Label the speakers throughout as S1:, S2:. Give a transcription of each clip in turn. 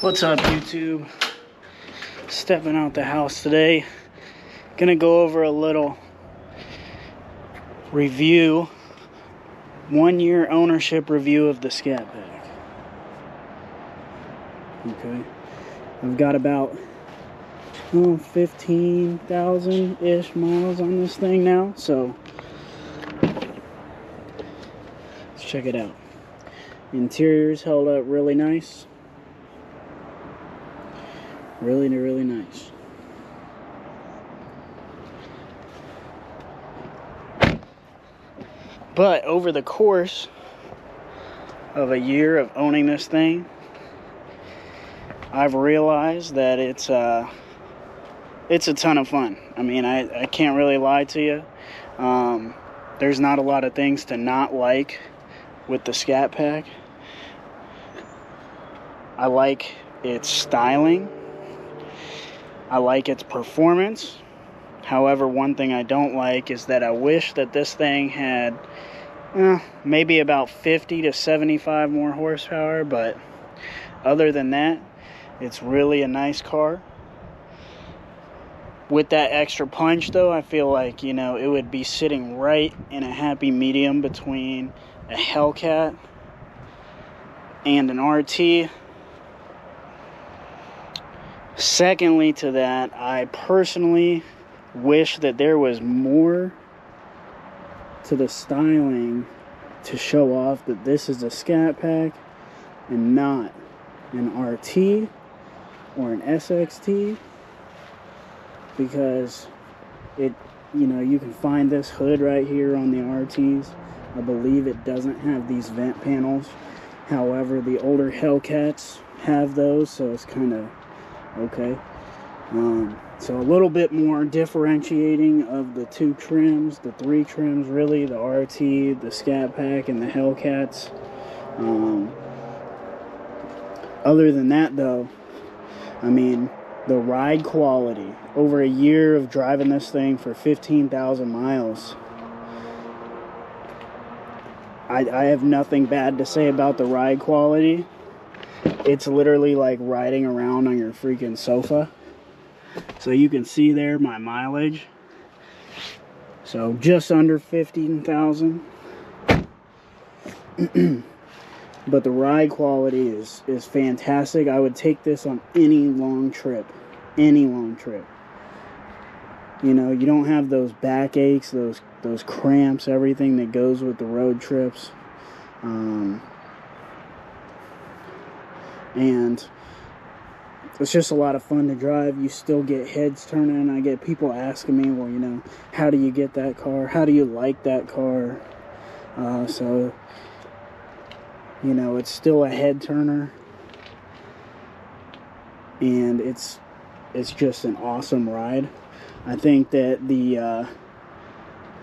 S1: What's up, YouTube? Stepping out the house today. Gonna go over a little review, 1 year ownership review of the Scat Pack. Okay, I've got about 15,000-ish miles on this thing now, so let's check it out. Interior's held up really nice. Really nice. But over the course of a year of owning this thing, I've realized that it's a ton of fun. I mean, I can't really lie to you. There's not a lot of things to not like with the Scat Pack. I like its styling. I like its performance. However, one thing I don't like is that I wish that this thing had maybe about 50 to 75 more horsepower, but other than that, it's really a nice car. With that extra punch, though, I feel like, it would be sitting right in a happy medium between a Hellcat and an RT. Secondly to that, I personally wish that there was more to the styling to show off that this is a Scat Pack and not an RT or an SXT, because you can find this hood right here on the RTs. I believe it doesn't have these vent panels. However, the older Hellcats have those, so it's kind of okay. So a little bit more differentiating of the two trims, the three trims really, the RT, the Scat Pack, and the Hellcats. Other than that, though, I mean, the ride quality, over a year of driving this thing for 15,000 miles, I have nothing bad to say about the ride quality. It's literally like riding around on your freaking sofa. So you can see there my mileage. So just under 15,000. But the ride quality is fantastic. I would take this on any long trip. Any long trip. You don't have those backaches, those cramps, everything that goes with the road trips. And it's just a lot of fun to drive. You still get heads turning. I get people asking me, well, how do you get that car? How do you like that car? So, it's still a head turner. And it's just an awesome ride. I think that the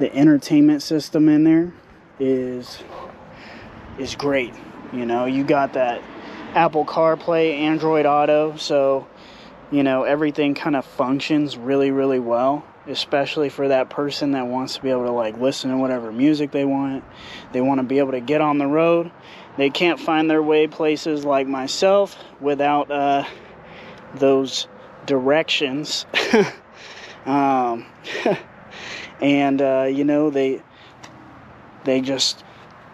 S1: entertainment system in there is great. You got that Apple CarPlay, Android Auto, so everything kind of functions really well, especially for that person that wants to be able to listen to whatever music they want. They want to be able to get on the road. They can't find their way places like myself without those directions. And they just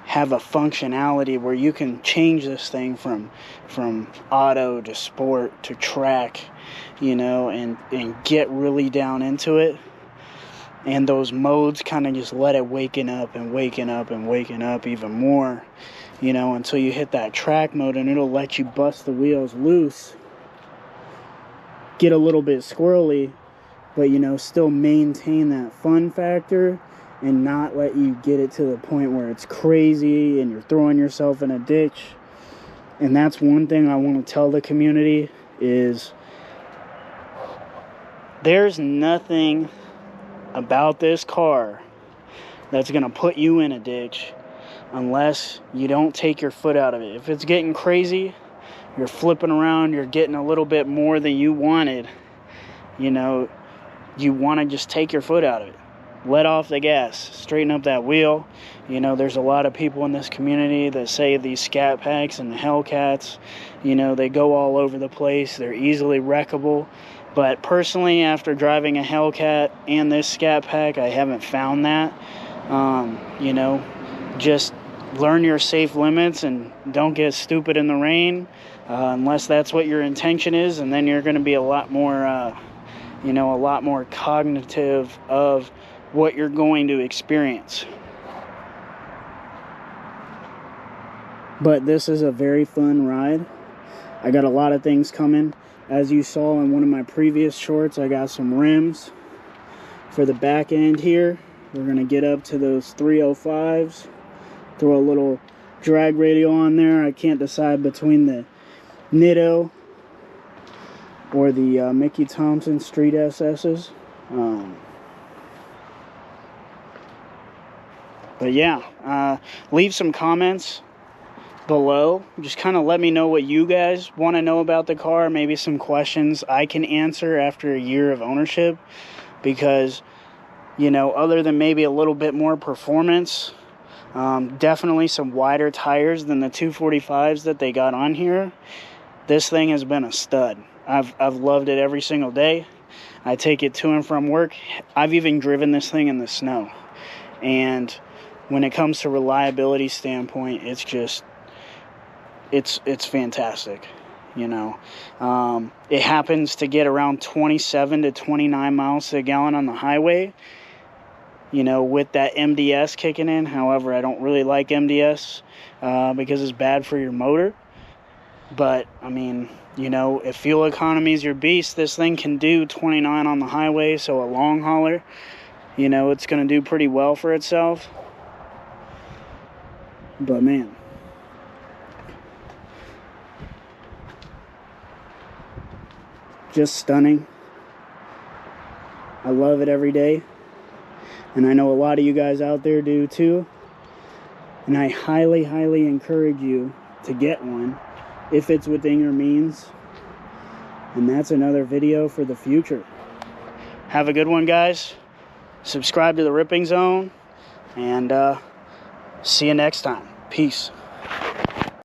S1: have a functionality where you can change this thing from auto to sport to track, and get really down into it. And those modes kind of just let it waken up even more, until you hit that track mode, and it'll let you bust the wheels loose, get a little bit squirrely, but still maintain that fun factor and not let you get it to the point where it's crazy and you're throwing yourself in a ditch. And that's one thing I want to tell the community is there's nothing about this car that's going to put you in a ditch unless you don't take your foot out of it. If it's getting crazy, you're flipping around, you're getting a little bit more than you wanted, you want to just take your foot out of it. let off the gas, straighten up that wheel. You know, there's a lot of people in this community that say these Scat Packs and the Hellcats, you know, they go all over the place. They're easily wreckable. But personally, after driving a Hellcat and this Scat Pack, I haven't found that. You know, just learn your safe limits and don't get stupid in the rain, unless that's what your intention is, and then you're going to be a lot more, you know, a lot more cognitive of what you're going to experience. But this is a very fun ride. I got a lot of things coming. As you saw in one of my previous shorts, I got some rims for the back end here. We're going to get up to those 305s. Throw a little drag radial on there. I can't decide between the Nitto or the Mickey Thompson Street SS's. But yeah, leave some comments below. Just kind of let me know what you guys want to know about the car. Maybe some questions I can answer after a year of ownership. Because, you know, other than maybe a little bit more performance, definitely some wider tires than the 245s that they got on here, this thing has been a stud. I've loved it every single day. I take it to and from work. I've even driven this thing in the snow. And when it comes to reliability standpoint, it's just, it's fantastic. You know, it happens to get around 27 to 29 miles to a gallon on the highway, you know, with that MDS kicking in. However, I don't really like MDS because it's bad for your motor. But, I mean, you know, if fuel economy is your beast, this thing can do 29 on the highway. So a long hauler, you know, it's going to do pretty well for itself. But, man, just stunning. I love it every day. And I know a lot of you guys out there do too. And I highly, highly encourage you to get one if it's within your means. And that's another video for the future. Have a good one, guys. Subscribe to the Ripping Zone. And see you next time. Peace.